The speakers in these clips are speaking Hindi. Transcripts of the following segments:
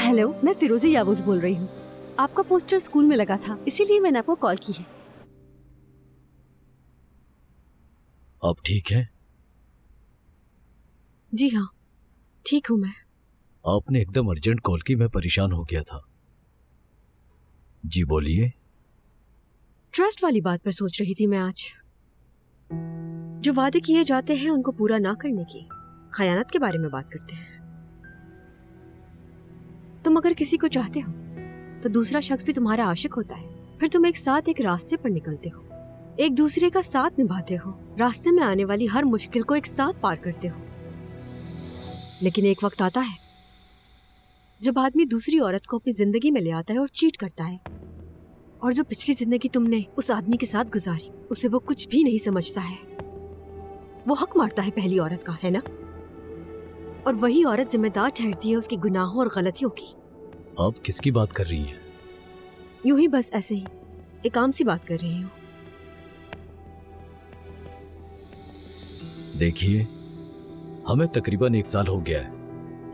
हेलो, मैं फिरोजी याबूस बोल रही हूँ। आपका पोस्टर स्कूल में लगा था, इसीलिए मैंने आपको कॉल की है। आप ठीक हैं? जी हाँ, ठीक हूँ मैं। आपने एकदम अर्जेंट कॉल की, मैं परेशान हो गया था। जी बोलिए। ट्रस्ट वाली बात पर सोच रही थी मैं आज। जो वादे किए जाते हैं उनको पूरा ना करने की खयानत के बारे में बात करते हैं। तुम अगर किसी को चाहते हो तो दूसरा शख्स भी तुम्हारा आशिक होता है, फिर तुम एक साथ एक रास्ते पर निकलते हो, एक दूसरे का साथ निभाते हो, रास्ते में आने वाली हर मुश्किल को एक साथ पार करते हो। लेकिन एक वक्त आता है जब आदमी दूसरी औरत को अपनी जिंदगी में ले आता है और चीट करता है, और जो पिछली जिंदगी तुमने उस आदमी के साथ गुजारी उसे वो कुछ भी नहीं समझता है। वो हक मारता है पहली औरत का, है ना? और वही औरत जिम्मेदार ठहरती है उसके गुनाहों और गलतियों की। आप किसकी बात कर रही हैं? यूं ही बस ऐसे ही एक आम सी बात कर रही हूँ। देखिए, हमें तकरीबन 1 साल हो गया है,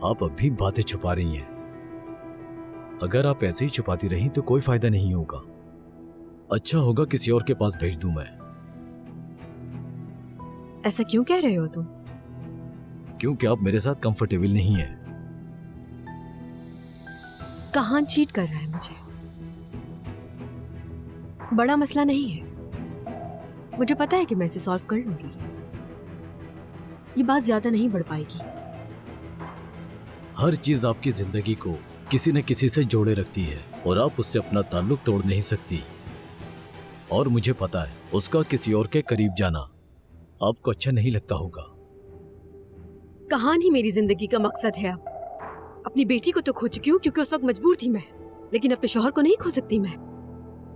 आप अब भी बातें छुपा रही हैं। अगर आप ऐसे ही छुपाती रहीं तो कोई फायदा नहीं होगा। अच्छा होगा किसी और के पास भेज दूं मैं। ऐसा क्यों कह रहे हो तुम? क्योंकि आप मेरे साथ कंफर्टेबल नहीं हैं। कहां चीट कर रहा है मुझे? बड़ा मसला नहीं है, मुझे पता है कि मैं इसे सॉल्व कर लूंगी। ये बात ज्यादा नहीं बढ़ पाएगी। हर चीज आपकी जिंदगी को किसी न किसी से जोड़े रखती है और आप उससे अपना ताल्लुक तोड़ नहीं सकती। और मुझे पता है उसका किसी और के करीब जाना आपको अच्छा नहीं लगता होगा। कहानी मेरी जिंदगी का मकसद है। अब अपनी बेटी को तो खो चुकी हूँ क्योंकि उस वक्त मजबूर थी मैं, लेकिन अपने शौहर को नहीं खो सकती मैं।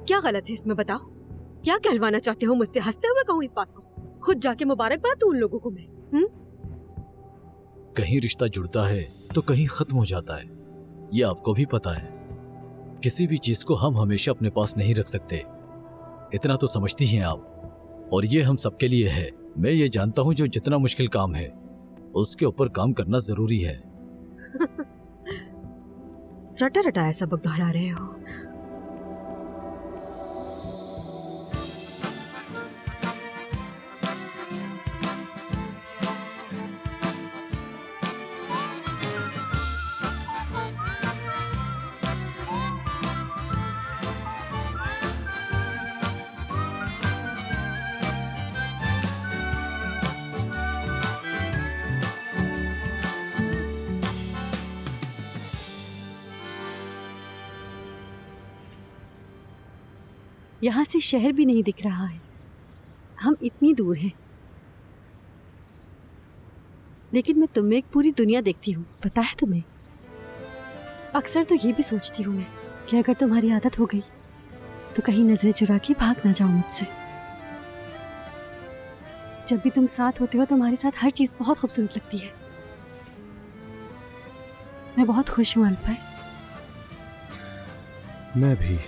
क्या गलत है इसमें बताओ? क्या कहलवाना चाहते हो मुझसे? हंसते हुए कहूँ इस बात को? खुद जाके मुबारकबाद दूं उन लोगों को मैं? कहीं रिश्ता जुड़ता है तो कहीं खत्म हो जाता है, ये आपको भी पता है। किसी भी चीज को हम हमेशा अपने पास नहीं रख सकते, इतना तो समझती हैं आप। और ये हम सबके लिए है। मैं ये जानता हूं जो जितना मुश्किल काम है उसके ऊपर काम करना जरूरी है। रटा रटा ऐसा सबक दोहरा रहे हो। यहाँ से शहर भी नहीं दिख रहा है, हम इतनी दूर हैं। लेकिन मैं तुम में एक पूरी दुनिया देखती हूँ, पता है तुम्हें? अक्सर तो ये भी सोचती हूँ मैं कि अगर तुम्हारी आदत हो गई तो कहीं नजरें चुरा के भाग ना जाओ मुझसे। जब भी तुम साथ होते हो तुम्हारे साथ हर चीज बहुत खूबसूरत लगती है। मैं बहुत खुश हूँ अल्फा। मैं भी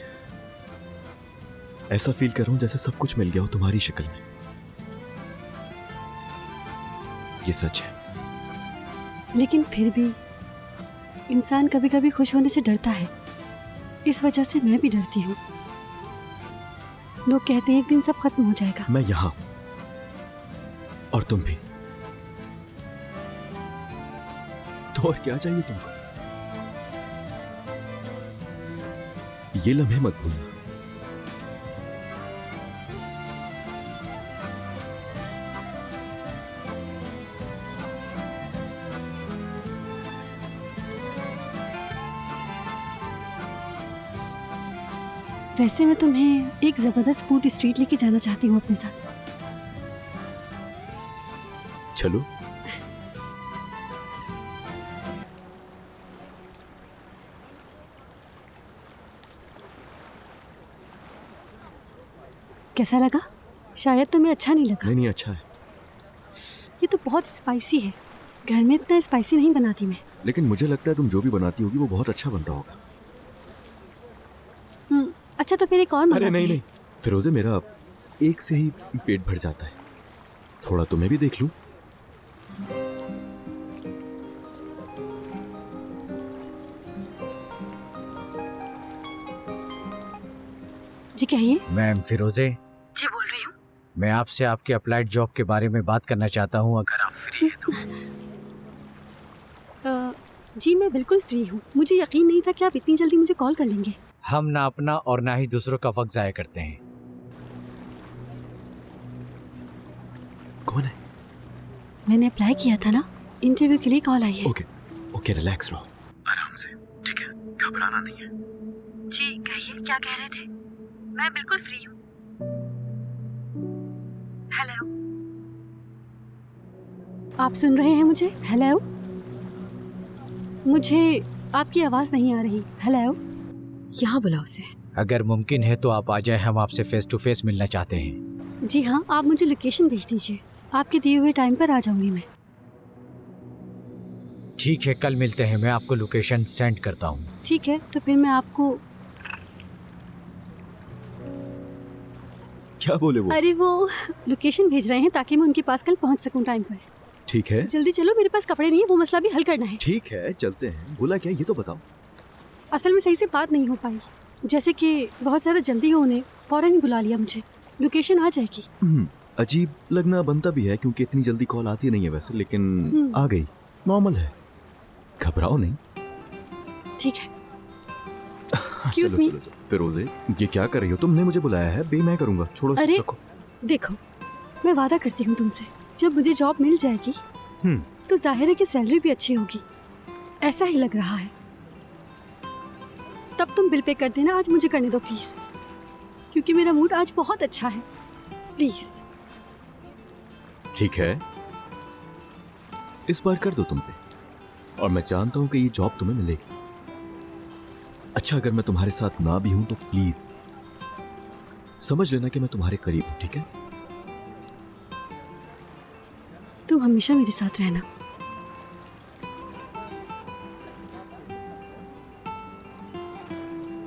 ऐसा फील कर रहा हूं जैसे सब कुछ मिल गया हो तुम्हारी शक्ल में। ये सच है। लेकिन फिर भी इंसान कभी कभी खुश होने से डरता है, इस वजह से मैं भी डरती हूँ। लोग कहते हैं एक दिन सब खत्म हो जाएगा। मैं यहां हूं और तुम भी। तो और क्या चाहिए तुमको? ये लम्हे मत भूलना। वैसे मैं तुम्हें एक जबरदस्त फूड स्ट्रीट लेके जाना चाहती हूँ अपने साथ। चलो। कैसा लगा? शायद तुम्हें अच्छा नहीं लगा। नहीं अच्छा है। ये तो बहुत स्पाइसी है, घर में इतना स्पाइसी नहीं बनाती मैं। लेकिन मुझे लगता है तुम जो भी बनाती होगी वो बहुत अच्छा बन रहा होगा। अच्छा तो फिर एक और अरे नहीं फिरोजे, मेरा एक से ही पेट भर जाता है, थोड़ा तुम्हें भी देख लूं। जी कहिए। मैम फिरोजे, जी बोल रही हूँ। मैं आपसे आपके अप्लाइड जॉब के बारे में बात करना चाहता हूँ, अगर आप फ्री हैं तो। जी मैं बिल्कुल फ्री हूँ। मुझे यकीन नहीं था कि आप इतनी जल्दी मुझे कॉल कर लेंगे। हम ना अपना और ना ही दूसरों का वक्त जाया करते हैं। कौन है? मैंने अप्लाई किया था ना, इंटरव्यू के लिए कॉल आई है। ओके ओके, रिलैक्स रहो, आराम से, ठीक है? घबराना नहीं है। जी कहिए, क्या कह रहे थे? मैं बिल्कुल फ्री हूँ। हेलो, आप सुन रहे हैं मुझे? हेलो, मुझे आपकी आवाज नहीं आ रही। हेलो, यहाँ बुलाओ उसे। अगर मुमकिन है तो आप आ जाए, हम आपसे फेस टू फेस मिलना चाहते हैं। जी हाँ, आप मुझे लोकेशन भेज दीजिए, आपके दिए हुए टाइम पर आ जाऊंगी मैं। ठीक है, कल मिलते हैं, मैं आपको लोकेशन सेंड करता हूँ। ठीक है, तो फिर मैं आपको। क्या बोले वो? अरे वो लोकेशन भेज रहे हैं ताकि मैं उनके पास कल पहुंच सकूं टाइम पर। ठीक है जल्दी चलो, मेरे पास कपड़े नहीं है, वो मसला भी हल करना है। ठीक है, चलते हैं। बोला क्या, ये तो बताओ। असल में सही से बात नहीं हो पाई, जैसे कि बहुत ज़्यादा जल्दी हो, उन्हें फौरन ही बुला लिया मुझे। लोकेशन आ जाएगी। अजीब लगना बनता भी है क्योंकि इतनी जल्दी कॉल आती नहीं है वैसे, लेकिन आ गई, नॉर्मल है, घबराओ नहीं। ठीक है। चलो Excuse me? चलो चलो। फिरोजे, ये क्या कर रही हो? तुमने मुझे बुलाया है, बे मैं करूंगा, छोड़ो इसे, अरे रखो। देखो, मैं वादा करती हूँ तुमसे, जब मुझे जॉब मिल जाएगी तो जाहिर है कि सैलरी भी अच्छी होगी, ऐसा ही लग रहा है। तब तुम बिल पे कर देना, आज मुझे करने दो प्लीज, क्योंकि मेरा मूड आज बहुत अच्छा है। प्लीज। ठीक है, इस बार कर दो तुम पे, और मैं जानता हूं कि ये जॉब तुम्हें मिलेगी। अच्छा, अगर मैं तुम्हारे साथ ना भी हूं तो प्लीज समझ लेना कि मैं तुम्हारे करीब हूं, ठीक है? तुम हमेशा मेरे साथ रहना।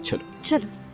चलो चलो।